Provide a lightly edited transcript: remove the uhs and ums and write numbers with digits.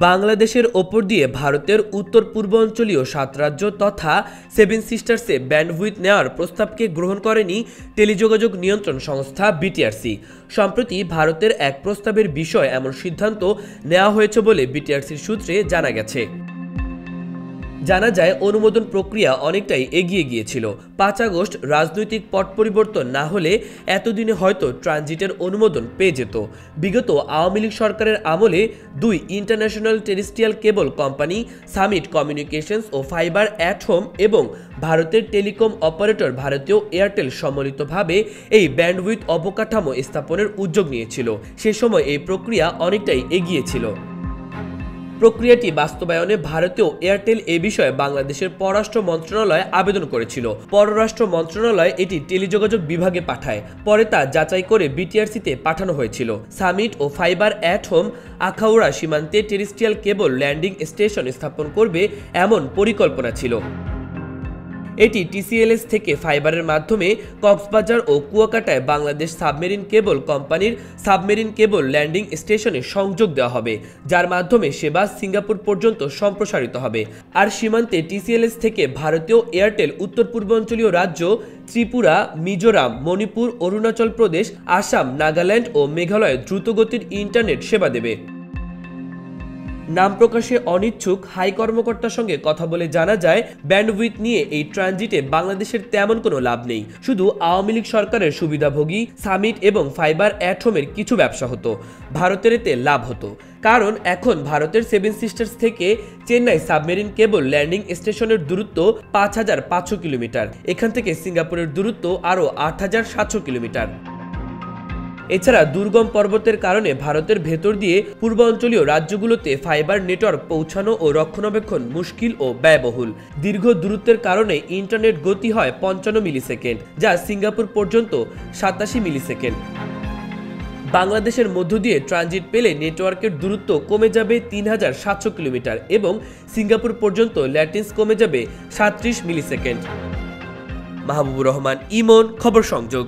বাংলাদেশের ওপর দিয়ে ভারতের উত্তর পূর্বাঞ্চলীয় 7 রাজ্য তথা সেভেন সিস্টার্সে ব্যান্ডউইথ নেওয়ার প্রস্তাবকে গ্রহণ করেনি টেলিযোগাযোগ নিয়ন্ত্রণ সংস্থা বিটিআরসি। সম্প্রতি ভারতের এক প্রস্তাবের বিষয়ে এমন সিদ্ধান্ত নেওয়া হয়েছে বলে বিটিআরসির সূত্রে জানা গেছে। জানা যায়, অনুমোদন প্রক্রিয়া অনেকটাই এগিয়ে গিয়েছিল। 5 আগস্ট রাজনৈতিক পট পরিবর্তন না হলে এতদিনে হয়তো ট্রানজিটের অনুমোদন পেয়ে যেত। বিগত আওয়ামী লীগ সরকারের আমলে 2 international terrestrial cable company Summit Communications ও ফাইবার অ্যাট হোম এবং ভারতের টেলিকম অপারেটর ভারতীয় এয়ারটেল সম্মিলিতভাবে এই ব্যান্ডউইথ অবকাঠামো স্থাপনের উদ্যোগ নিয়েছিল। সে সময় এই প্রক্রিয়া অনেকটাই এগিয়েছিল। প্রক্রিয়াটি বাস্তবায়নে ভারতীয় এয়ারটেল এ বিষয়ে বাংলাদেশের পররাষ্ট্র মন্ত্রণালয়ে আবেদন করেছিল। পররাষ্ট্র মন্ত্রণালয় এটি টেলিযোগাযোগ বিভাগে পাঠায়। পরে তা যাচাই করে বিটিআরসিতে পাঠানো হয়েছিল। সামিট ও ফাইবার অ্যাট হোম আখাউড়া সীমান্তে টেরেস্ট্রিয়াল কেবল ল্যান্ডিং স্টেশন স্থাপন করবে এমন পরিকল্পনা ছিল। এটি টিসিএলএস থেকে ফাইবারের মাধ্যমে কক্সবাজার ও কুয়াকাটায় বাংলাদেশ সাবমেরিন কেবল কোম্পানির সাবমেরিন কেবল ল্যান্ডিং স্টেশনে সংযোগ দেওয়া হবে, যার মাধ্যমে সেবা সিঙ্গাপুর পর্যন্ত সম্প্রসারিত হবে। আর সীমান্তে টিসিএলএস থেকে ভারতীয় এয়ারটেল উত্তর পূর্বাঞ্চলীয় রাজ্য ত্রিপুরা, মিজোরাম, মণিপুর, অরুণাচল প্রদেশ, আসাম, নাগাল্যান্ড ও মেঘালয়ে দ্রুতগতির ইন্টারনেট সেবা দেবে। নাম প্রকাশে অনিচ্ছুক হাই কর্মকর্তার সঙ্গে কথা বলে জানা যায়, ব্যান্ডউইথ নিয়ে এই ট্রানজিটে বাংলাদেশের তেমন কোনো লাভ নেই। শুধু আওয়ামী লীগ সরকারের সুবিধাভোগী সামিট এবং ফাইবার অ্যাট হোমের কিছু ব্যবসা হতো, ভারতের এতে লাভ হতো। কারণ এখন ভারতের সেভেন সিস্টার্স থেকে চেন্নাই সাবমেরিন কেবল ল্যান্ডিং স্টেশনের দূরত্ব 5500 কিলোমিটার। এখান থেকে সিঙ্গাপুরের দূরত্ব আরও 8700 কিলোমিটার। এছাড়া দুর্গম পর্বতের কারণে ভারতের ভেতর দিয়ে পূর্বাঞ্চলীয় রাজ্যগুলোতে ফাইবার নেটওয়ার্ক পৌঁছানো ও রক্ষণাবেক্ষণ মুশকিল ও ব্যয়বহুল। দীর্ঘ দূরত্বের কারণে ইন্টারনেট গতি হয় 55 মিলিসেকেন্ড, যা সিঙ্গাপুর পর্যন্ত 87 মিলিসেকেন্ড। বাংলাদেশের মধ্য দিয়ে ট্রানজিট পেলে নেটওয়ার্কের দূরত্ব কমে যাবে 3700 কিলোমিটার এবং সিঙ্গাপুর পর্যন্ত ল্যাটেন্স কমে যাবে 37 মিলিসেকেন্ড। মাহবুবুর রহমান, ইমন, খবর সংযোগ।